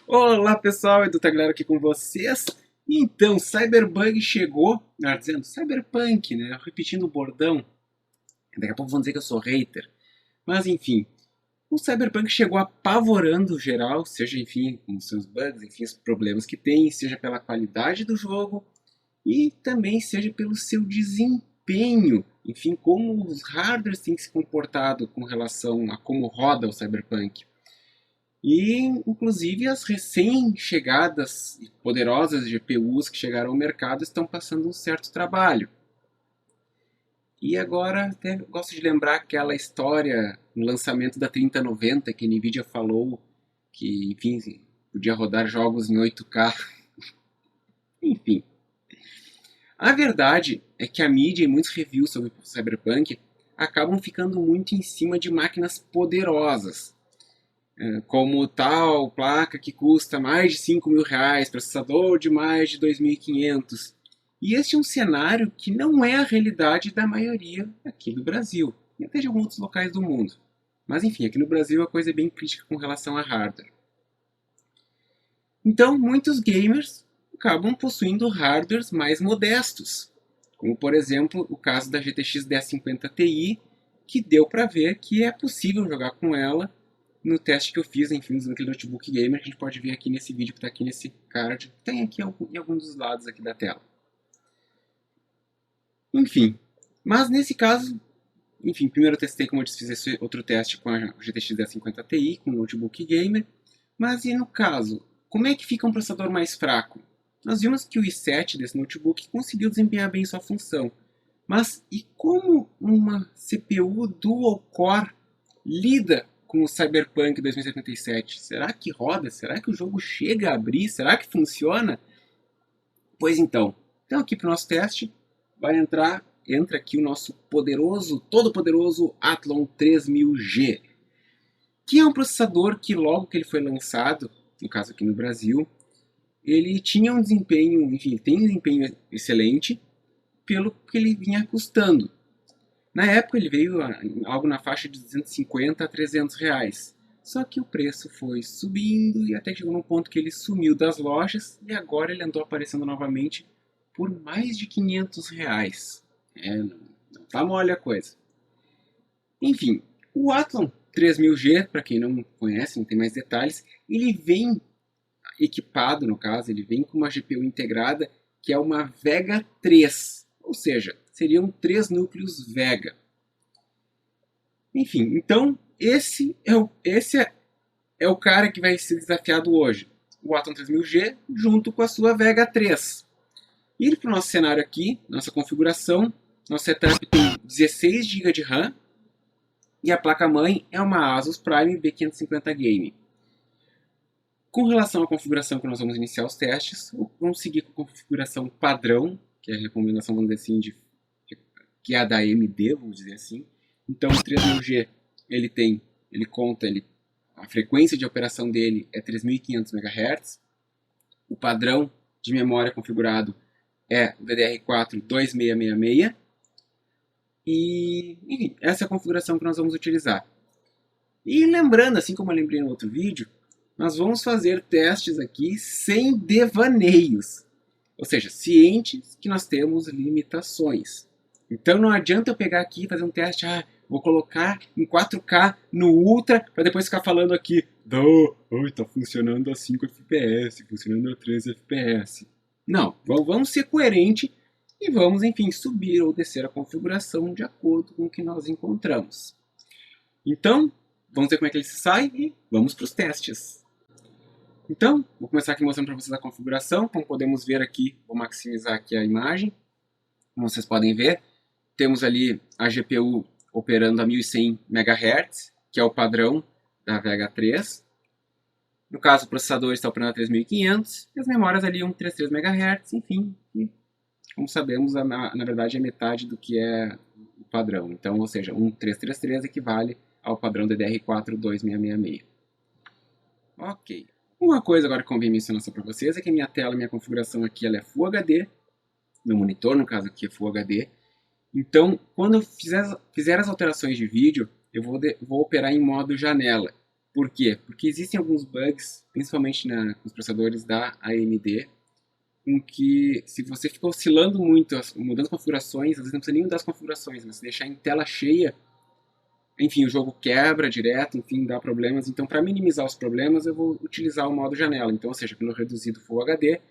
Olá pessoal, Edu Tagliaro aqui com vocês. Então, Cyberbug chegou, dizendo Cyberpunk, né? Repetindo o bordão. Daqui a pouco vão dizer que eu sou hater. Mas enfim, o Cyberpunk chegou apavorando geral, seja enfim com seus bugs, enfim, os problemas que tem, seja pela qualidade do jogo e também seja pelo seu desempenho. Enfim, como os hardwares têm se comportado com relação a como roda o Cyberpunk. E, inclusive, as recém-chegadas e poderosas GPUs que chegaram ao mercado estão passando um certo trabalho. E agora, até gosto de lembrar aquela história no lançamento da 3090 que a Nvidia falou que, enfim, podia rodar jogos em 8K. Enfim, a verdade é que a mídia e muitos reviews sobre o Cyberpunk acabam ficando muito em cima de máquinas poderosas, como tal placa que custa mais de R$ 5.000, processador de mais de 2.500. E este é um cenário que não é a realidade da maioria aqui do Brasil, e até de alguns outros locais do mundo. Mas enfim, aqui no Brasil a coisa é bem crítica com relação a hardware. Então, muitos gamers acabam possuindo hardwares mais modestos, como por exemplo o caso da GTX 1050 Ti, que deu para ver que é possível jogar com ela no teste que eu fiz, enfim, usando aquele notebook gamer, que a gente pode ver aqui nesse vídeo que está aqui nesse card, tem aqui em alguns dos lados aqui da tela. Enfim, mas nesse caso, enfim, primeiro eu testei, como eu disse, fiz esse outro teste com a GTX 1050 Ti, com o notebook gamer, mas e no caso, como é que fica um processador mais fraco? Nós vimos que o i7 desse notebook conseguiu desempenhar bem sua função, mas e como uma CPU dual core lida com o Cyberpunk 2077? Será que roda? Será que o jogo chega a abrir? Será que funciona? Pois então aqui para o nosso teste entra aqui o nosso todo poderoso Athlon 3000G, que é um processador que logo que ele foi lançado, no caso aqui no Brasil, ele tinha um desempenho, enfim, tem um desempenho excelente pelo que ele vinha custando. Na época ele veio algo na faixa de 250 a 300 reais. Só que o preço foi subindo e até chegou num ponto que ele sumiu das lojas e agora ele andou aparecendo novamente por mais de 500 reais. Não tá mole a coisa. Enfim, o Athlon 3000G, para quem não conhece, não tem mais detalhes, ele vem equipado, no caso, ele vem com uma GPU integrada que é uma Vega 3, ou seja, seriam 3 núcleos Vega. Enfim, então esse é o cara que vai ser desafiado hoje, o Atom 3000G junto com a sua Vega 3. E para o nosso cenário aqui, nossa configuração, nosso setup tem 16 GB de RAM e a placa-mãe é uma Asus Prime B550 Game. Com relação à configuração que nós vamos iniciar os testes, vamos seguir com a configuração padrão, que é a recomendação, vamos dizer assim, que é a da AMD, vamos dizer assim. Então o 3000G a frequência de operação dele é 3.500 MHz. O padrão de memória configurado é o DDR4 2666. E, enfim, essa é a configuração que nós vamos utilizar. E lembrando, assim como eu lembrei no outro vídeo, nós vamos fazer testes aqui sem devaneios. Ou seja, cientes que nós temos limitações. Então não adianta eu pegar aqui e fazer um teste, vou colocar em 4K no Ultra, para depois ficar falando aqui, tá funcionando a 5 FPS, funcionando a 13 FPS. Não, vamos ser coerentes e vamos, enfim, subir ou descer a configuração de acordo com o que nós encontramos. Então, vamos ver como é que ele se sai e vamos para os testes. Então, vou começar aqui mostrando para vocês a configuração. Como podemos ver aqui, vou maximizar aqui a imagem. Como vocês podem ver, temos ali a GPU operando a 1100 MHz, que é o padrão da Vega 3. No caso, o processador está operando a 3500 e as memórias ali 133 MHz, enfim. E, como sabemos, na verdade é metade do que é o padrão. Então, ou seja, 1333 equivale ao padrão DDR4 2666. Ok. Uma coisa agora que convém mencionar só para vocês é que minha configuração aqui ela é Full HD, meu monitor no caso aqui é Full HD, então quando eu fizer as alterações de vídeo, eu vou operar em modo janela. Por quê? Porque existem alguns bugs, principalmente nos processadores da AMD, em que se você ficar oscilando muito, mudando configurações, às vezes não precisa nem mudar as configurações, mas se deixar em tela cheia, enfim, o jogo quebra direto, enfim, dá problemas. Então, para minimizar os problemas, eu vou utilizar o modo janela. Então, ou seja, quando eu reduzir do Full HD,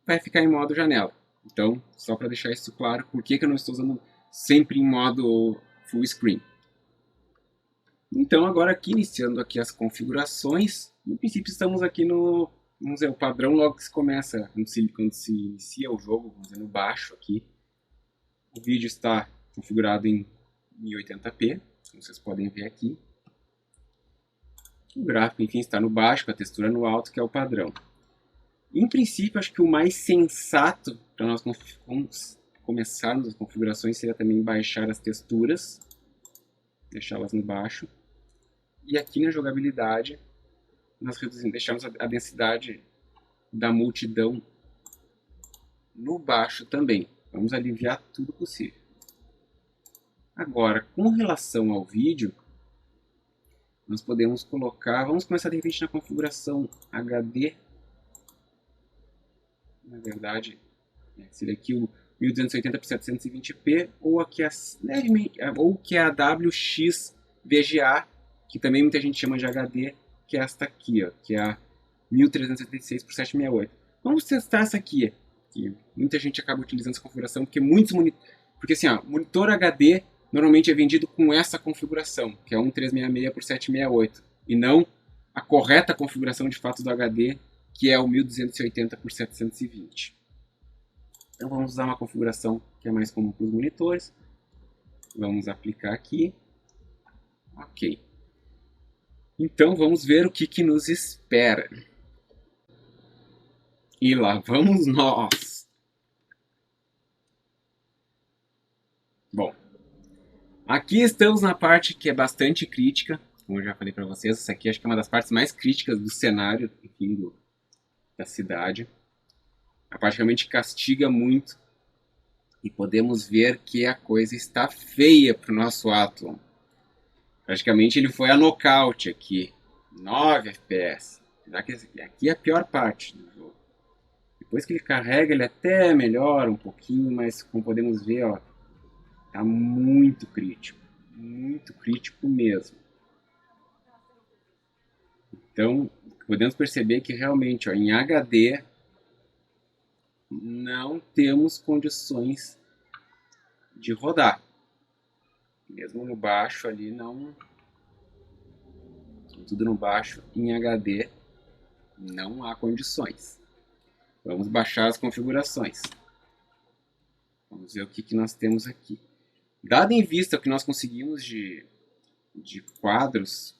vai ficar em modo janela. Então, só para deixar isso claro, por que eu não estou usando sempre em modo full screen. Então, agora aqui, iniciando aqui as configurações, no princípio estamos aqui no, vamos dizer, o padrão logo que se começa, quando se inicia o jogo, vamos dizer, no baixo aqui. O vídeo está configurado em 1080p, como vocês podem ver aqui. O gráfico, enfim, está no baixo, com a textura no alto, que é o padrão. Em princípio, acho que o mais sensato para nós começarmos as configurações seria também baixar as texturas, deixá-las no baixo. E aqui na jogabilidade, nós deixamos a densidade da multidão no baixo também. Vamos aliviar tudo possível. Agora, com relação ao vídeo, nós podemos colocar, vamos começar de repente na configuração HD. Na verdade, seria aqui o 1280 por 720p, ou aqui ou que é a WX-VGA, que também muita gente chama de HD, que é esta aqui, ó, que é a 1376 por 768. Vamos testar essa aqui, que muita gente acaba utilizando essa configuração, porque porque assim, ó, monitor HD normalmente é vendido com essa configuração, que é 1366 por 768, e não a correta configuração de fato do HD, que é o 1280 por 720. Então vamos usar uma configuração que é mais comum para os monitores. Vamos aplicar aqui. Ok. Então vamos ver o que nos espera. E lá vamos nós. Bom, aqui estamos na parte que é bastante crítica. Como eu já falei para vocês, essa aqui acho que é uma das partes mais críticas do cenário, enfim, da cidade. A parte realmente castiga muito. E podemos ver que a coisa está feia para o nosso Athlon. Praticamente ele foi a nocaute aqui. 9 FPS. Aqui é a pior parte do jogo. Depois que ele carrega, ele até melhora um pouquinho, mas como podemos ver, ó, tá muito crítico. Muito crítico mesmo. Então, podemos perceber que realmente, ó, em HD, não temos condições de rodar. Mesmo no baixo ali, não. Tudo no baixo, em HD, não há condições. Vamos baixar as configurações. Vamos ver o que nós temos aqui. Dado em vista o que nós conseguimos de quadros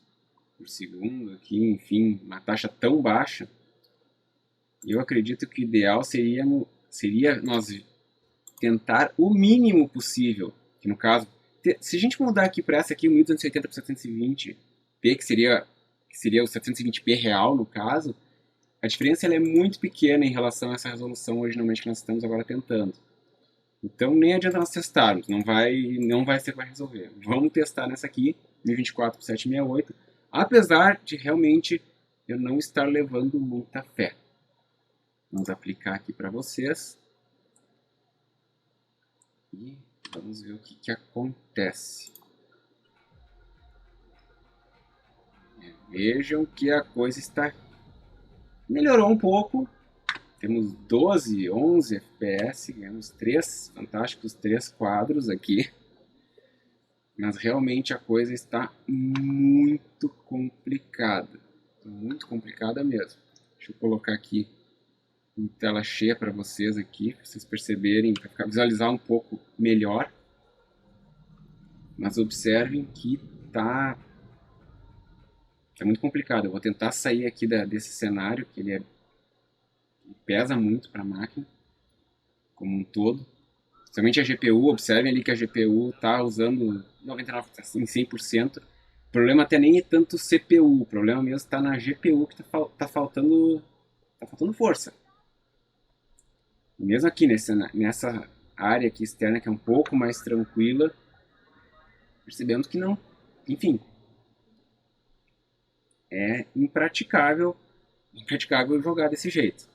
por segundo, aqui, enfim, uma taxa tão baixa, eu acredito que o ideal seria nós tentar o mínimo possível, que no caso, se a gente mudar aqui para essa aqui, o 1280 por 720p, que seria o 720p real no caso, a diferença ela é muito pequena em relação a essa resolução originalmente que nós estamos agora tentando. Então nem adianta nós testarmos, não vai ser que vai resolver. Vamos testar nessa aqui, 1024 por 768, apesar de realmente eu não estar levando muita fé. Vamos aplicar aqui para vocês. E vamos ver o que acontece. Vejam que a coisa está... melhorou um pouco. Temos 12, 11 FPS. Ganhamos 3 fantásticos 3 quadros aqui. Mas realmente a coisa está muito complicada. Muito complicada mesmo. Deixa eu colocar aqui em tela cheia para vocês aqui, para vocês perceberem, para visualizar um pouco melhor. Mas observem que tá muito complicado. Eu vou tentar sair aqui desse cenário, que ele pesa muito para a máquina, como um todo. Principalmente a GPU, observem ali que a GPU está usando 99%, assim, 100%. O problema até nem é tanto o CPU, o problema mesmo está na GPU, que tá faltando força. E mesmo aqui nessa área aqui externa, que é um pouco mais tranquila, percebemos que não, enfim, é impraticável jogar desse jeito.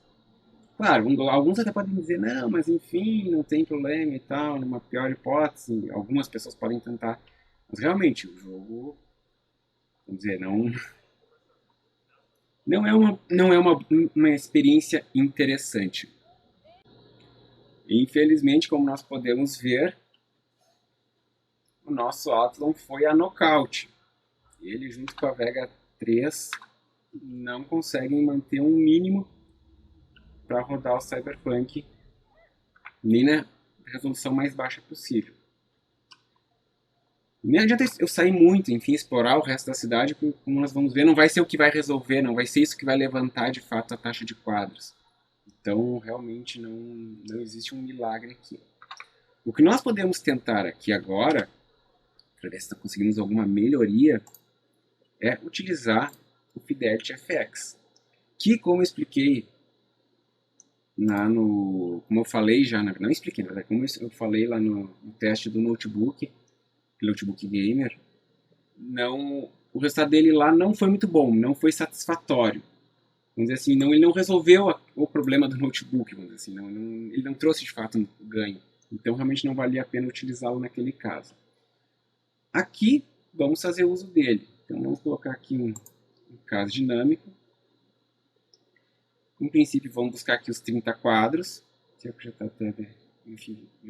Claro, alguns até podem dizer, não, mas enfim, não tem problema e tal, numa pior hipótese, algumas pessoas podem tentar. Mas realmente, o jogo, vamos dizer, não é uma experiência interessante. Infelizmente, como nós podemos ver, o nosso Athlon foi a nocaute. Ele, junto com a Vega 3, não conseguem manter um mínimo para rodar o Cyberpunk nem na resolução mais baixa possível. Nem adianta eu sair muito, enfim, explorar o resto da cidade, porque, como nós vamos ver, não vai ser o que vai resolver, não vai ser isso que vai levantar de fato a taxa de quadros. Então, realmente, não existe um milagre aqui. O que nós podemos tentar aqui agora, para ver se conseguimos alguma melhoria, é utilizar o Fidelity FX, que, como eu expliquei como eu falei já, não expliquei, na verdade, como eu falei lá no teste do notebook gamer, o resultado dele lá não foi muito bom, não foi satisfatório. Vamos dizer assim, ele não resolveu o problema do notebook, vamos dizer assim, ele não trouxe de fato um ganho. Então realmente não valia a pena utilizá-lo naquele caso. Aqui vamos fazer uso dele. Então vamos colocar aqui um caso dinâmico. Em princípio vamos buscar aqui os 30 quadros. Eu já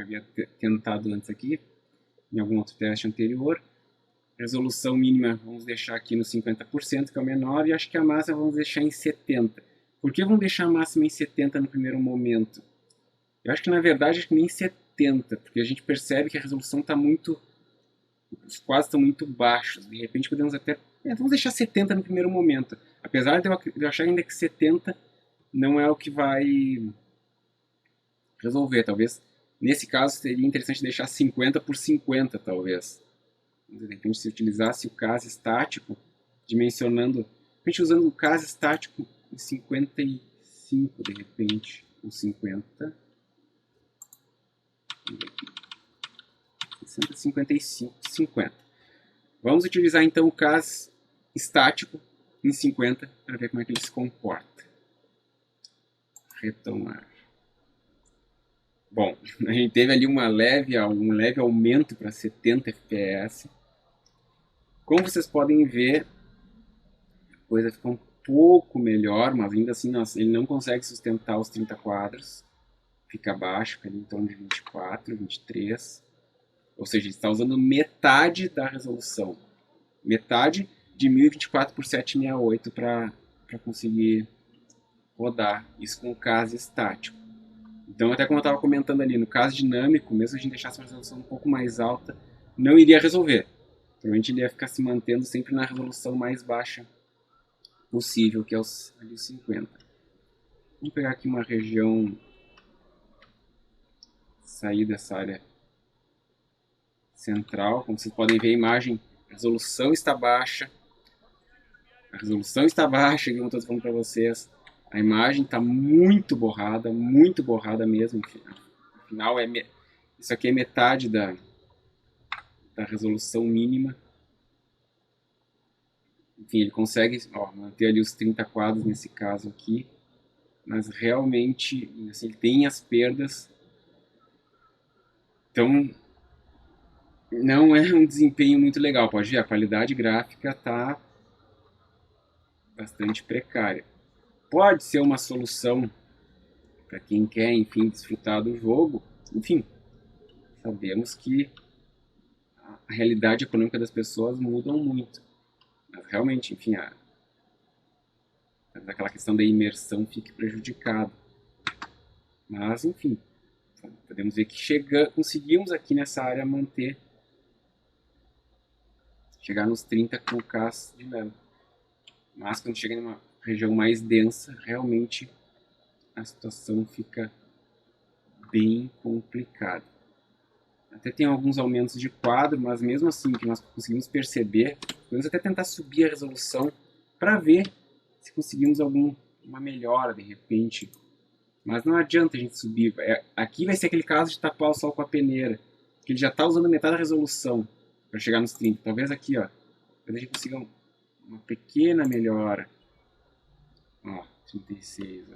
havia tentado antes aqui, em algum outro teste anterior. Resolução mínima vamos deixar aqui no 50%, que é o menor, e acho que a máxima vamos deixar em 70%. Por que vamos deixar a máxima em 70% no primeiro momento? Eu acho que na verdade acho que nem 70%, porque a gente percebe que a resolução está muito... os quadros estão muito baixos. De repente podemos até... vamos deixar 70% no primeiro momento. Apesar de eu achar ainda que 70% não é o que vai resolver. Talvez, nesse caso, seria interessante deixar 50 por 50, talvez. De repente, se utilizasse o caso estático, dimensionando, de repente usando o caso estático em 55, de repente, ou 50. 60, 55, 50. Vamos utilizar então o caso estático em 50 para ver como é que ele se comporta. Retomar. Bom, a gente teve ali um leve aumento para 70 FPS. Como vocês podem ver, a coisa fica um pouco melhor, mas ainda assim ele não consegue sustentar os 30 quadros. Fica abaixo, fica ali em torno de 24, 23. Ou seja, ele está usando metade da resolução. Metade de 1024 por 768 para conseguir rodar isso com o caso estático. Então, até como eu estava comentando ali, no caso dinâmico, mesmo que a gente deixasse uma resolução um pouco mais alta, não iria resolver. Provavelmente ele ia ficar se mantendo sempre na resolução mais baixa possível, que é os 50. Vamos pegar aqui uma região, sair dessa área central. Como vocês podem ver, a imagem, a resolução está baixa. A resolução está baixa, como eu estou falando para vocês. A imagem está muito borrada mesmo. Afinal, isso aqui é metade da resolução mínima. Enfim, ele consegue manter ali os 30 quadros nesse caso aqui, mas realmente assim, ele tem as perdas. Então, não é um desempenho muito legal. Pode ver, a qualidade gráfica está bastante precária. Pode ser uma solução para quem quer, enfim, desfrutar do jogo. Enfim, sabemos que a realidade econômica das pessoas mudam muito. Mas realmente, enfim, aquela questão da imersão fique prejudicada. Mas, enfim, podemos ver que conseguimos aqui nessa área chegar nos 30 com o CAS dinâmico. Mas quando chega em uma região mais densa, realmente a situação fica bem complicada. Até tem alguns aumentos de quadro, mas mesmo assim que nós conseguimos perceber, podemos até tentar subir a resolução para ver se conseguimos alguma melhora de repente. Mas não adianta a gente subir. Aqui vai ser aquele caso de tapar o sol com a peneira, que ele já está usando metade da resolução para chegar nos 30. Talvez aqui, talvez a gente consiga uma pequena melhora. Ó, 36. Ó.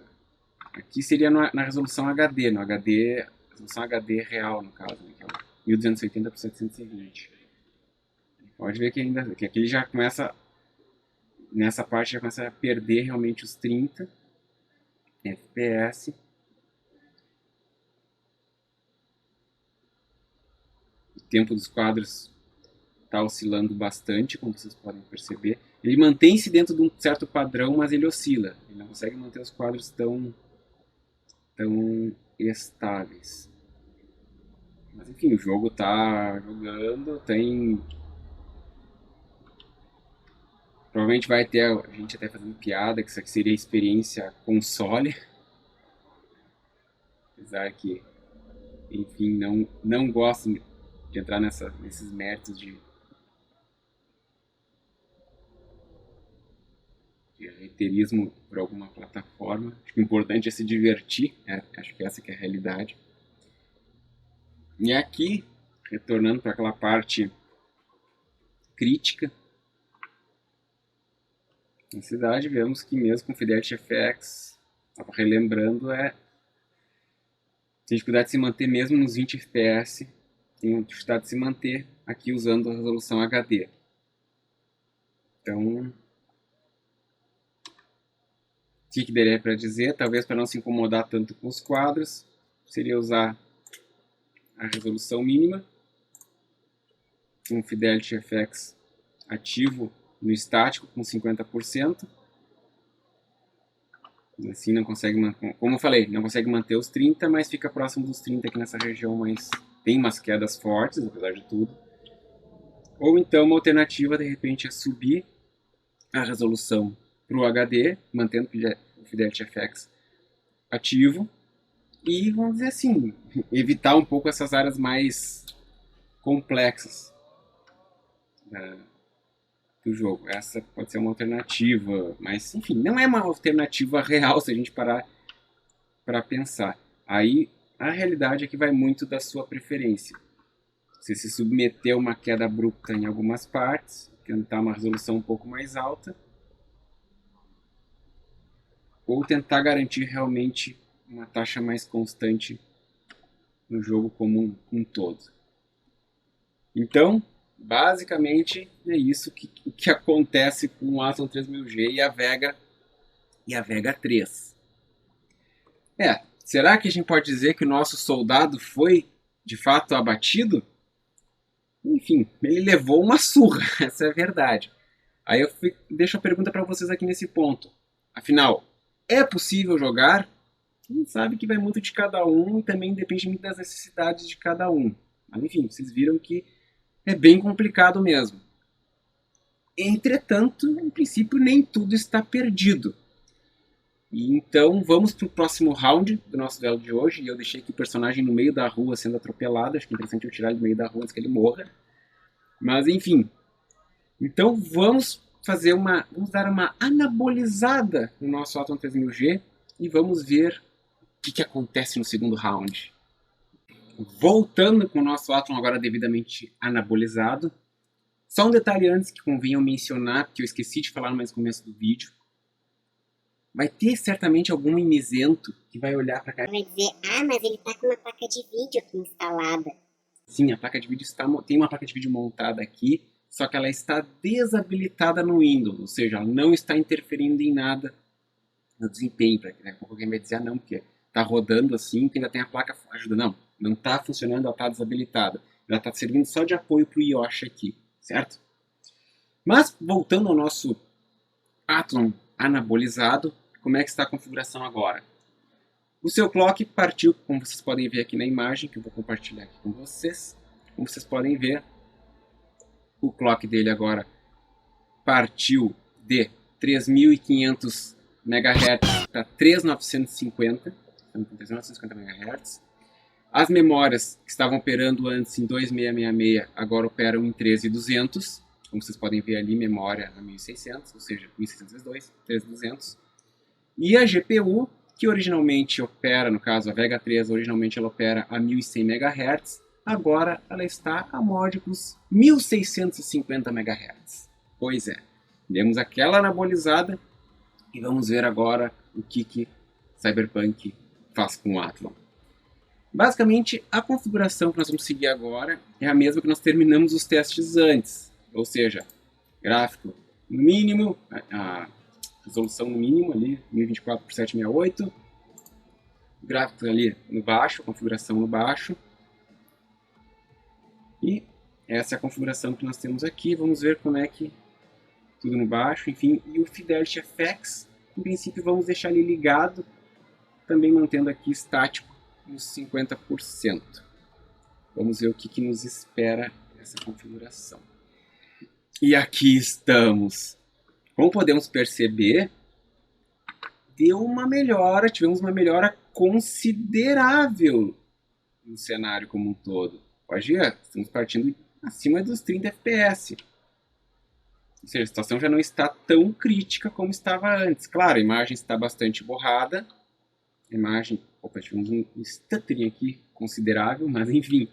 Aqui seria na resolução HD, no HD, resolução HD real, no caso, né, que é 1280 por 720. Pode ver que aqui ele já começa, nessa parte já começa a perder realmente os 30 FPS. O tempo dos quadros está oscilando bastante, como vocês podem perceber. Ele mantém-se dentro de um certo padrão, mas ele oscila. Ele não consegue manter os quadros tão estáveis. Mas enfim, o jogo está jogando, tem... Provavelmente vai ter a gente até fazendo piada, que isso aqui seria a experiência console. Apesar que, enfim, não gosto de entrar nesses méritos de reiterismo por alguma plataforma. Acho que o importante é se divertir, acho que essa que é a realidade. E aqui, retornando para aquela parte crítica da cidade, vemos que mesmo com Fidelity FX, relembrando, tem dificuldade de se manter mesmo nos 20 FPS, tem dificuldade de se manter aqui usando a resolução HD. Então, o que daria para dizer? Talvez para não se incomodar tanto com os quadros, seria usar a resolução mínima, com Fidelity FX ativo no estático com 50%. Assim não consegue, como eu falei, não consegue manter os 30, mas fica próximo dos 30 aqui nessa região, mas tem umas quedas fortes, apesar de tudo. Ou então uma alternativa, de repente, é subir a resolução para o HD, mantendo o Fidelity FX ativo, e, vamos dizer assim, evitar um pouco essas áreas mais complexas do jogo. Essa pode ser uma alternativa, mas, enfim, não é uma alternativa real se a gente parar para pensar. Aí, a realidade é que vai muito da sua preferência. Você se submeter a uma queda abrupta em algumas partes, tentar uma resolução um pouco mais alta, ou tentar garantir realmente uma taxa mais constante no jogo como um todo. Então, basicamente, é isso que acontece com o Athlon 3000G e a Vega 3. Será que a gente pode dizer que o nosso soldado foi, de fato, abatido? Enfim, ele levou uma surra, essa é a verdade. Aí eu deixo a pergunta para vocês aqui nesse ponto. Afinal, é possível jogar? A gente sabe que vai muito de cada um e também depende muito das necessidades de cada um. Mas enfim, vocês viram que é bem complicado mesmo. Entretanto, em princípio, nem tudo está perdido. E então vamos para o próximo round do nosso duelo de hoje. E eu deixei aqui o personagem no meio da rua sendo atropelado. Acho que é interessante eu tirar ele do meio da rua antes que ele morra. Mas enfim. Então vamos dar uma anabolizada no nosso Athlon 3000G e vamos ver o que acontece no segundo round. Voltando com o nosso Athlon agora devidamente anabolizado. Só um detalhe antes que convém eu mencionar, que eu esqueci de falar no mais começo do vídeo. Vai ter certamente algum mimizento que vai olhar para cá e vai dizer, mas ele tá com uma placa de vídeo aqui instalada. Sim, a placa de vídeo tem uma placa de vídeo montada aqui, só que ela está desabilitada no Windows, ou seja, ela não está interferindo em nada no desempenho. Daqui a pouco alguém vai dizer, não, porque está rodando assim, que ainda tem a placa ajuda. Não está funcionando, ela está desabilitada. Ela está servindo só de apoio para o Yoshi aqui, certo? Mas, voltando ao nosso Athlon anabolizado, como é que está a configuração agora? O seu clock partiu, como vocês podem ver aqui na imagem, que eu vou compartilhar aqui com vocês. Como vocês podem ver, o clock dele agora partiu de 3.500 MHz para 3.950 MHz. As memórias que estavam operando antes em 2666 agora operam em 13.200. Como vocês podem ver ali, memória a 1.600, ou seja, 1.600 vezes 2, 13.200. E a GPU, que originalmente opera, no caso a Vega 3, originalmente ela opera a 1.100 MHz, agora ela está a módicos 1.650 MHz. Pois é. Demos aquela anabolizada e vamos ver agora o que Cyberpunk faz com o Athlon. Basicamente, a configuração que nós vamos seguir agora é a mesma que nós terminamos os testes antes, ou seja, gráfico no mínimo, a resolução no mínimo ali, 1024 por 768, gráfico ali no baixo, configuração no baixo, e essa é a configuração que nós temos aqui. Vamos ver como é que tudo no baixo, enfim, e o Fidelity FX, em princípio vamos deixar ele ligado, também mantendo aqui estático nos 50%. Vamos ver o que nos espera essa configuração. E aqui estamos. Como podemos perceber, deu uma melhora, tivemos uma melhora considerável no cenário como um todo. Hoje estamos partindo acima dos 30 FPS. Ou seja, a situação já não está tão crítica como estava antes. Claro, a imagem está bastante borrada. A imagem... Opa, tivemos um stuttering aqui considerável, mas enfim.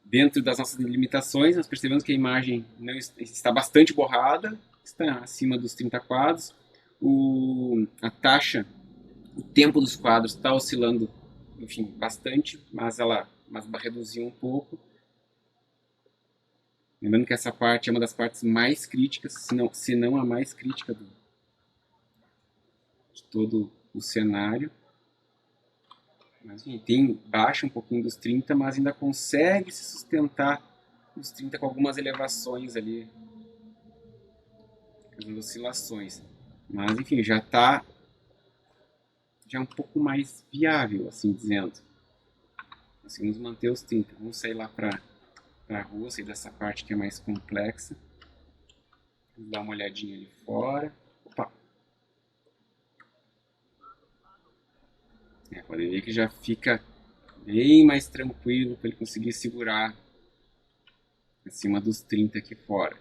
Dentro das nossas limitações, nós percebemos que a imagem não está bastante borrada. Está acima dos 30 quadros. A taxa, o tempo dos quadros está oscilando, enfim, bastante, mas reduziu um pouco. Lembrando que essa parte é uma das partes mais críticas, se não a mais crítica de todo o cenário. Mas, enfim, baixa um pouquinho dos 30, mas ainda consegue se sustentar nos 30 com algumas elevações ali, as oscilações. Mas, enfim, já está um pouco mais viável, assim dizendo. Conseguimos manter os 30. Vamos sair lá para a rua, sair dessa parte que é mais complexa. Vamos dar uma olhadinha ali fora. Opa! Pode ver que já fica bem mais tranquilo para ele conseguir segurar acima dos 30 aqui fora.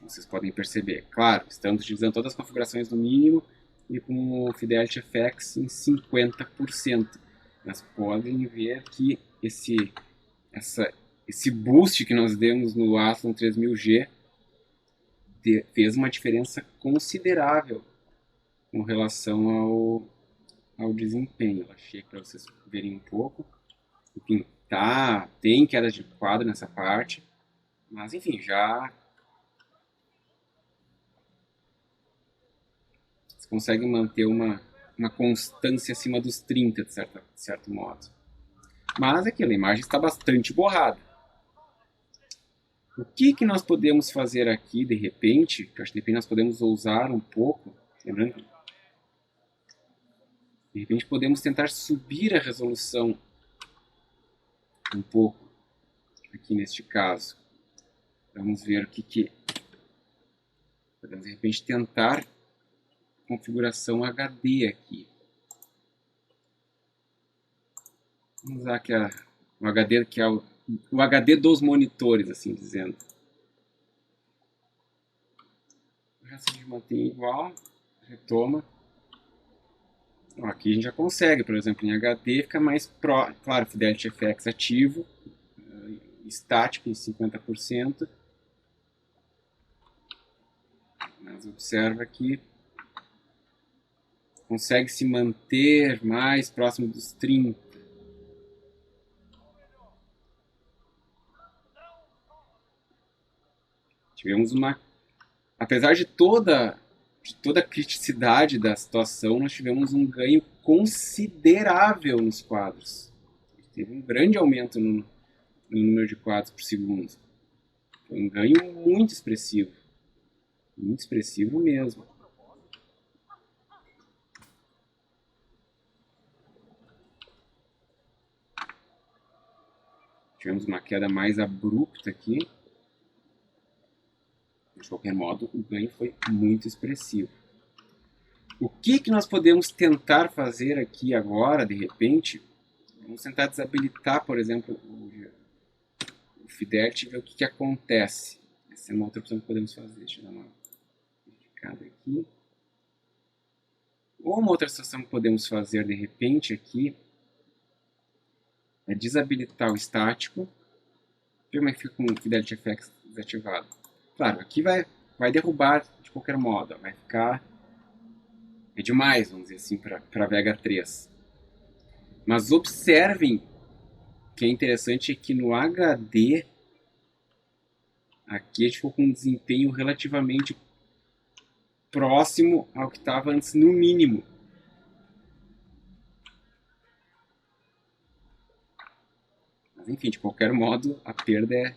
Vocês podem perceber. Claro, estamos utilizando todas as configurações no mínimo e com o Fidelity FX em 50%. Mas podem ver que esse boost que nós demos no Athlon 3000G fez uma diferença considerável com relação ao desempenho. Eu achei para vocês verem um pouco. Enfim, tem queda de quadro nessa parte, mas enfim, já você consegue manter uma constância acima dos 30, de certo modo. Mas aquilo, a imagem está bastante borrada. O que nós podemos fazer aqui, de repente, que eu acho que de repente nós podemos ousar um pouco, lembrando, de repente podemos tentar subir a resolução um pouco, aqui neste caso. Vamos ver o que podemos de repente tentar configuração HD aqui. Vamos usar aqui o HD que é o HD dos monitores, assim dizendo. O resto a gente mantém igual, retoma. Aqui a gente já consegue, por exemplo, em HD fica mais claro, Fidelity FX ativo, estático em 50%. Mas observa que consegue se manter mais próximo dos 30. Tivemos apesar de toda a criticidade da situação, nós tivemos um ganho considerável nos quadros. Teve um grande aumento no número de quadros por segundo. Foi um ganho muito expressivo mesmo. Tivemos uma queda mais abrupta aqui. De qualquer modo, o ganho foi muito expressivo. O que nós podemos tentar fazer aqui agora, de repente? Vamos tentar desabilitar, por exemplo, o Fidelity e ver o que acontece. Essa é uma outra opção que podemos fazer. Deixa eu dar uma verificada aqui. Ou uma outra situação que podemos fazer, de repente, aqui é desabilitar o estático. Ver como é que fica com o Fidelity FX desativado. Claro, aqui vai derrubar de qualquer modo, vai ficar... É demais, vamos dizer assim, para Vega 3. Mas observem que é interessante é que no HD, aqui a gente ficou com um desempenho relativamente próximo ao que estava antes, no mínimo. Mas enfim, de qualquer modo, a perda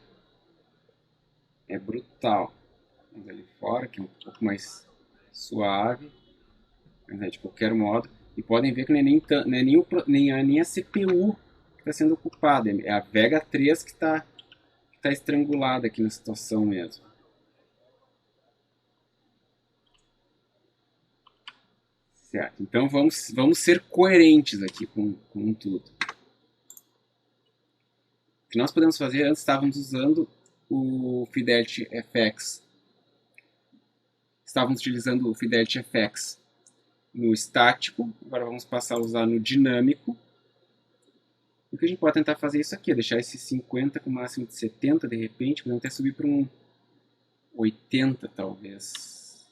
é brutal. Vamos ali fora, que é um pouco mais suave. Mas de qualquer modo. E podem ver que não é nem a CPU que está sendo ocupada. É a Vega 3 que está estrangulada aqui na situação mesmo. Certo. Então vamos ser coerentes aqui com tudo. O que nós podemos fazer, antes estávamos usando o Fidelity FX. Estávamos utilizando o Fidelity FX no estático, agora vamos passar a usar no dinâmico. O que a gente pode tentar fazer isso aqui, é deixar esse 50 com o máximo de 70 de repente, podemos até subir para um 80 talvez.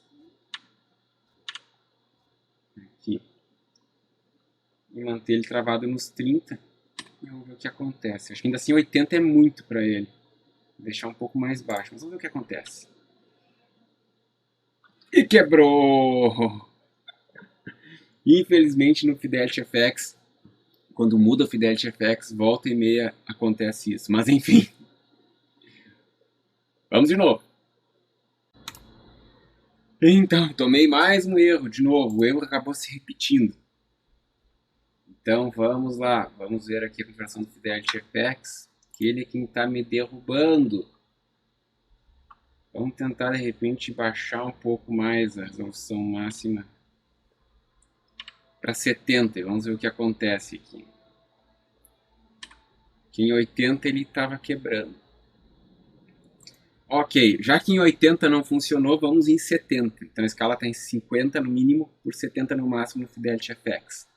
Aqui. E manter ele travado nos 30. E vamos ver o que acontece. Acho que ainda assim 80 é muito para ele. Vou deixar um pouco mais baixo, mas vamos ver o que acontece. E quebrou! Infelizmente no Fidelity FX, quando muda o Fidelity FX, volta e meia acontece isso. Mas enfim. Vamos de novo. Então, tomei mais um erro de novo. O erro acabou se repetindo. Então vamos lá. Vamos ver aqui a configuração do Fidelity FX. Que ele é quem está me derrubando. Vamos tentar de repente baixar um pouco mais a resolução máxima para 70 e vamos ver o que acontece aqui. Que em 80 ele estava quebrando. Ok, já que em 80 não funcionou, vamos em 70. Então a escala está em 50 no mínimo por 70 no máximo no Fidelity FX.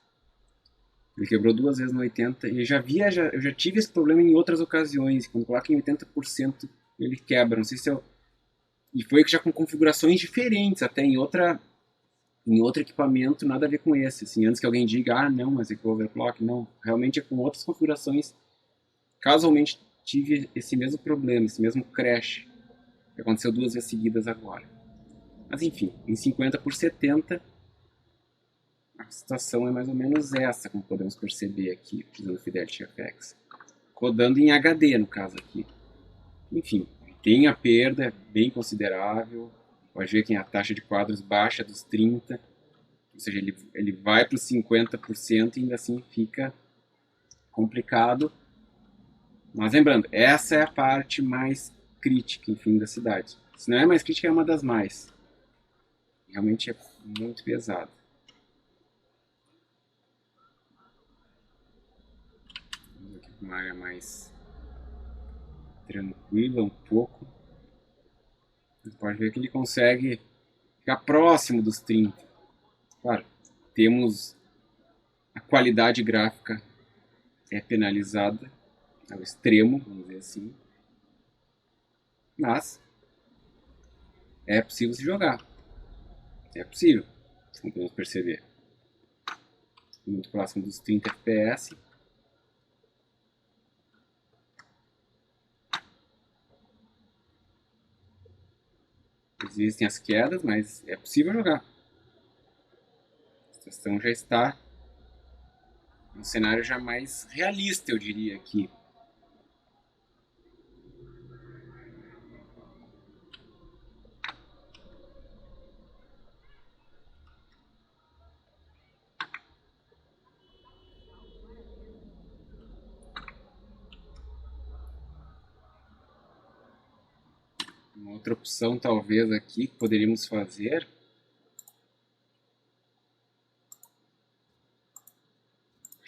Ele quebrou duas vezes no 80 e eu já tive esse problema em outras ocasiões. Quando coloca em 80% ele quebra. Não sei se eu... E foi já com configurações diferentes, até em outro equipamento, nada a ver com esse. Assim, antes que alguém diga, ah não, mas é com overclock, não. Realmente é com outras configurações. Casualmente tive esse mesmo problema, esse mesmo crash, que aconteceu duas vezes seguidas agora. Mas enfim, em 50 por 70, a situação é mais ou menos essa, como podemos perceber aqui, utilizando o Fidelity FX. Rodando em HD, no caso aqui. Enfim, tem a perda bem considerável. Pode ver que a taxa de quadros baixa dos 30, ou seja, ele vai para os 50% e ainda assim fica complicado. Mas lembrando, essa é a parte mais crítica, enfim, da cidade. Se não é mais crítica, é uma das mais. Realmente é muito pesado. Vamos aqui para uma área mais tranquila um pouco. Você pode ver que ele consegue ficar próximo dos 30. Claro, temos a qualidade gráfica é penalizada ao extremo, vamos dizer assim. Mas é possível se jogar. É possível, como podemos perceber. Muito próximo dos 30 FPS. Existem as quedas, mas é possível jogar. A situação já está um cenário já mais realista, eu diria aqui. Uma outra opção, talvez, aqui que poderíamos fazer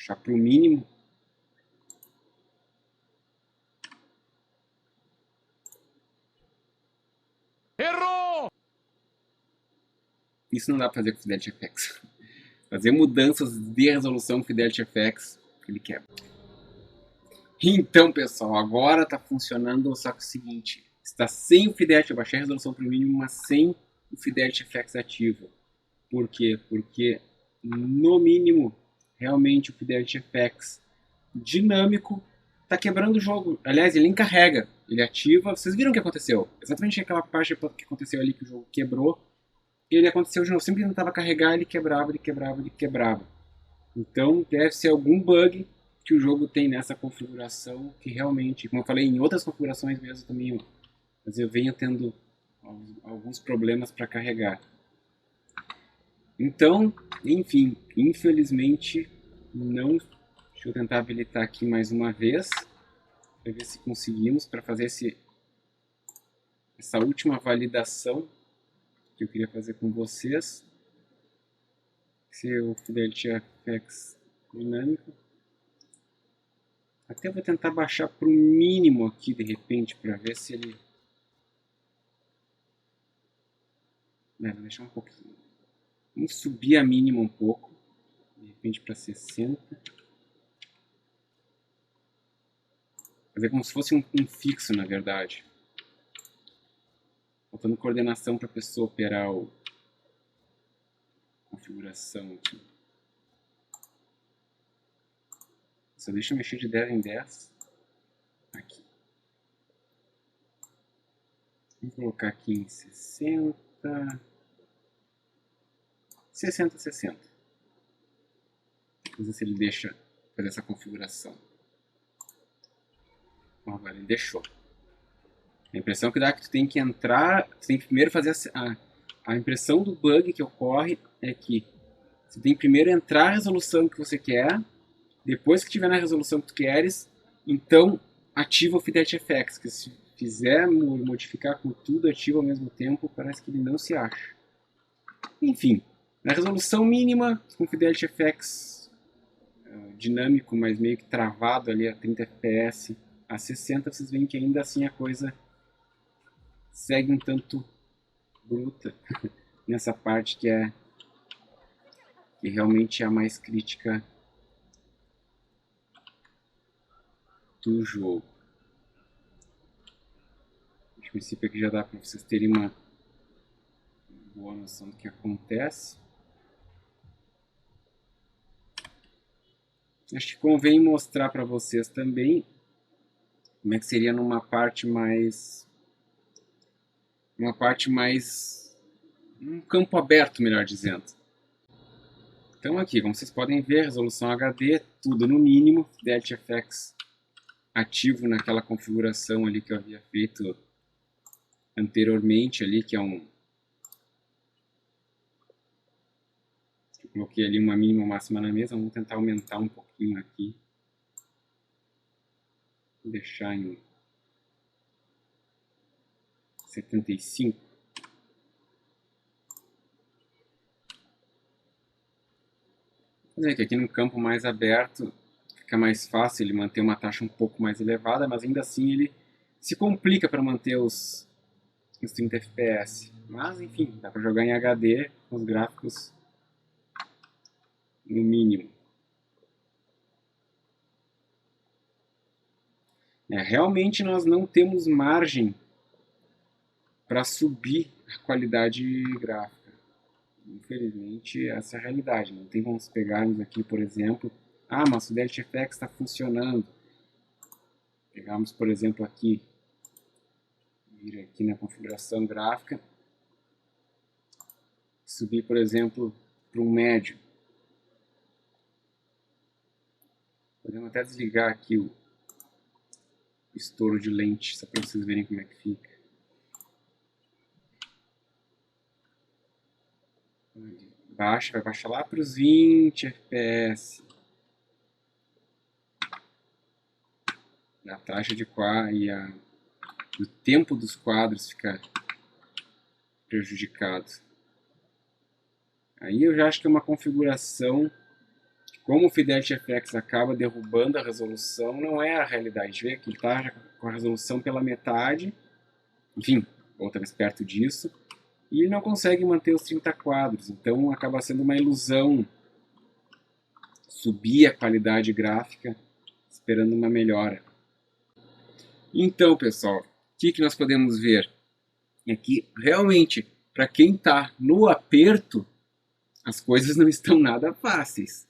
baixar para o mínimo. Errou! Isso não dá para fazer com o Fidelity FX. Fazer mudanças de resolução com o Fidelity FX, ele quebra. Então, pessoal, agora está funcionando, só que é o seguinte, está sem o Fidelity. Eu baixei a resolução para o mínimo, mas sem o Fidelity FX ativo. Por quê? Porque no mínimo, realmente o Fidelity FX dinâmico está quebrando o jogo. Aliás, ele nem carrega, ele ativa. Vocês viram o que aconteceu? Exatamente aquela parte que aconteceu ali que o jogo quebrou. E ele aconteceu de novo. Sempre que tentava carregar, ele quebrava, ele quebrava, ele quebrava. Então deve ser algum bug que o jogo tem nessa configuração que realmente, como eu falei, em outras configurações mesmo também, mas eu venho tendo alguns problemas para carregar. Então, enfim, infelizmente não. Deixa eu tentar habilitar aqui mais uma vez para ver se conseguimos, para fazer essa última validação que eu queria fazer com vocês. Se o Fidelity FX dinâmico. Até vou tentar baixar para o mínimo aqui de repente para ver se ele. Vou deixar um pouquinho. Vamos subir a mínima um pouco, de repente para 60. Fazer como se fosse um fixo, na verdade. Faltando coordenação para a pessoa operar a configuração aqui. Só deixa eu mexer de 10 em 10. Aqui. Vou colocar aqui em 60. 60, 60. Vamos ver se ele deixa fazer essa configuração. Bom, agora ele deixou. A impressão que dá é que tu tem que entrar, tu tem que primeiro fazer a impressão do bug que ocorre é que você tem que primeiro entrar a resolução que você quer, depois que tiver na resolução que tu queres, então ativa o Fidelity FX, que se fizer modificar com tudo ativo ao mesmo tempo, parece que ele não se acha. Enfim, na resolução mínima, com o Fidelity FX dinâmico, mas meio que travado ali a 30 fps, a 60, vocês veem que ainda assim a coisa segue um tanto bruta nessa parte que realmente é a mais crítica do jogo. A princípio aqui já dá para vocês terem uma boa noção do que acontece. Acho que convém mostrar para vocês também como é que seria numa parte mais um campo aberto, melhor dizendo. Então aqui, como vocês podem ver, resolução HD, tudo no mínimo, Fidelity FX ativo naquela configuração ali que eu havia feito anteriormente ali, que é eu coloquei ali uma mínima e máxima na mesa. Vamos tentar aumentar um pouquinho aqui. Vou deixar em 75. Vamos ver que aqui no campo mais aberto fica mais fácil ele manter uma taxa um pouco mais elevada, mas ainda assim ele se complica para manter os 30 fps. Mas enfim, dá para jogar em HD com os gráficos no mínimo. Realmente nós não temos margem para subir a qualidade gráfica. Infelizmente, essa é a realidade. Não tem como pegarmos aqui, por exemplo, mas o Fidelity FX está funcionando. Pegarmos, por exemplo, aqui, vir aqui na configuração gráfica, subir, por exemplo, para um médio. Podemos até desligar aqui o estouro de lente, só para vocês verem como é que fica. Baixa, vai baixar lá para os 20 fps. A taxa de quadro e o tempo dos quadros fica prejudicado. Aí eu já acho que é uma configuração, como o Fidelity FX acaba derrubando a resolução, não é a realidade. A gente vê que ele está com a resolução pela metade, enfim, ou talvez perto disso, e ele não consegue manter os 30 quadros, então acaba sendo uma ilusão subir a qualidade gráfica esperando uma melhora. Então, pessoal, que nós podemos ver? É que, realmente, para quem está no aperto, as coisas não estão nada fáceis.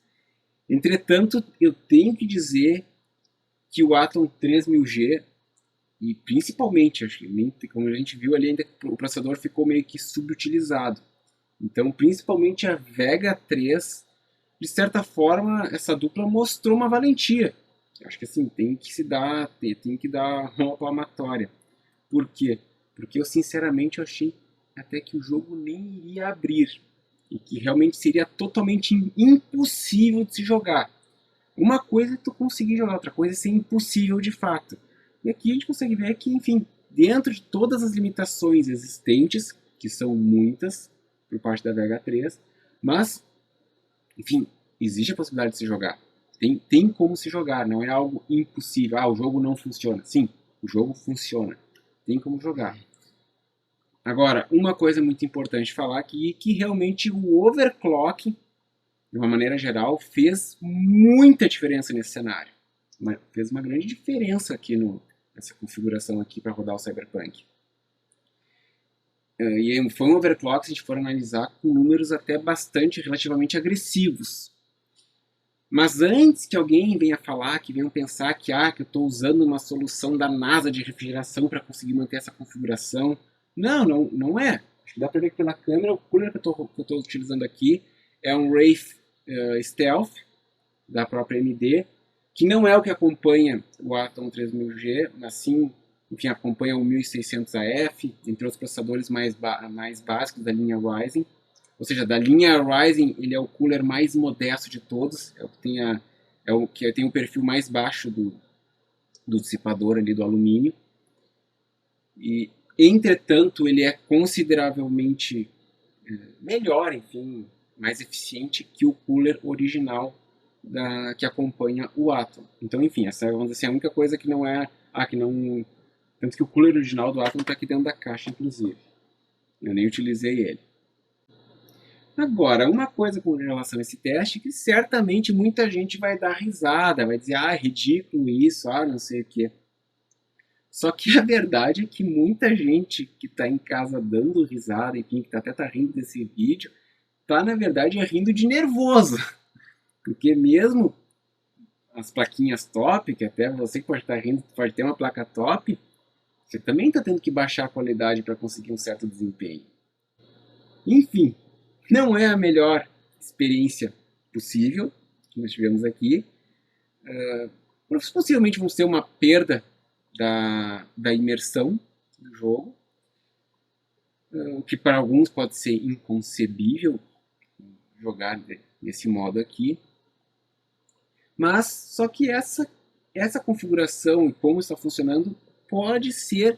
Entretanto, eu tenho que dizer que o Athlon 3000G, e principalmente, acho que como a gente viu ali, ainda o processador ficou meio que subutilizado. Então, principalmente a Vega 3, de certa forma, essa dupla mostrou uma valentia. Acho que assim, tem que dar uma palmatória. Por quê? Porque eu sinceramente achei até que o jogo nem iria abrir. E que realmente seria totalmente impossível de se jogar. Uma coisa é tu conseguir jogar, outra coisa é ser impossível de fato. E aqui a gente consegue ver que, enfim, dentro de todas as limitações existentes, que são muitas, por parte da Vega 3, mas, enfim, existe a possibilidade de se jogar. Tem como se jogar, não é algo impossível. O jogo não funciona. Sim, o jogo funciona. Tem como jogar. Agora, uma coisa muito importante falar aqui é que realmente o overclock, de uma maneira geral, fez muita diferença nesse cenário. Fez uma grande diferença aqui nessa configuração aqui para rodar o Cyberpunk. E foi um overclock, se a gente for analisar, com números até relativamente agressivos. Mas antes que alguém venha falar, que venham pensar que eu estou usando uma solução da NASA de refrigeração para conseguir manter essa configuração, não é. Acho que dá para ver que pela câmera, o cooler que eu estou utilizando aqui é um Wraith Stealth, da própria AMD, que não é o que acompanha o Athlon 3000G, mas sim, enfim, acompanha o 1600AF, entre outros processadores mais básicos da linha Ryzen. Ou seja, da linha Ryzen, ele é o cooler mais modesto de todos, é o que tem o perfil mais baixo do dissipador ali do alumínio. E, entretanto, ele é consideravelmente melhor, enfim, mais eficiente que o cooler original que acompanha o Athlon. Então, enfim, essa vamos dizer assim, a única coisa que não é... Tanto que o cooler original do Athlon está aqui dentro da caixa, inclusive. Eu nem utilizei ele. Agora, uma coisa com relação a esse teste, que certamente muita gente vai dar risada, vai dizer, é ridículo isso, não sei o quê. Só que a verdade é que muita gente que está em casa dando risada, enfim, que até está rindo desse vídeo, está, na verdade, rindo de nervoso. Porque mesmo as plaquinhas top, que até você que pode estar rindo, pode ter uma placa top, você também está tendo que baixar a qualidade para conseguir um certo desempenho. Enfim, não é a melhor experiência possível que nós tivemos aqui. Possivelmente vamos ter uma perda da imersão do jogo, o que para alguns pode ser inconcebível jogar desse modo aqui. Mas só que essa configuração e como está funcionando pode ser,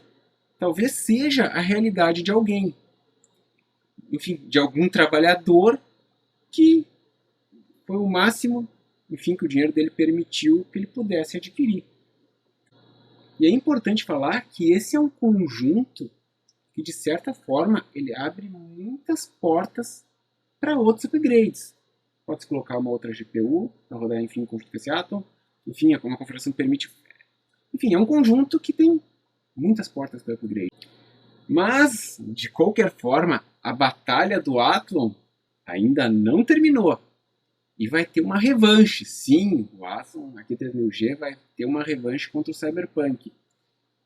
talvez seja a realidade de alguém. Enfim, de algum trabalhador que foi o máximo, enfim, que o dinheiro dele permitiu que ele pudesse adquirir. E é importante falar que esse é um conjunto que, de certa forma, ele abre muitas portas para outros upgrades. Pode-se colocar uma outra GPU para rodar, enfim, com esse Athlon. Enfim, uma configuração que permite... Enfim, é um conjunto que tem muitas portas para upgrade. Mas, de qualquer forma, a batalha do Athlon ainda não terminou. E vai ter uma revanche. Sim, o Athlon aqui 3000G vai ter uma revanche contra o Cyberpunk.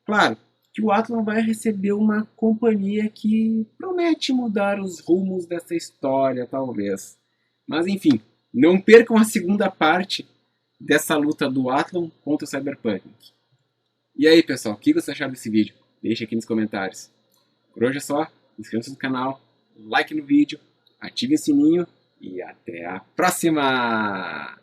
Claro que o Athlon vai receber uma companhia que promete mudar os rumos dessa história, talvez. Mas enfim, não percam a segunda parte dessa luta do Athlon contra o Cyberpunk. E aí, pessoal, o que vocês acharam desse vídeo? Deixe aqui nos comentários. Por hoje é só, inscreva-se no canal, like no vídeo, ative o sininho e até a próxima!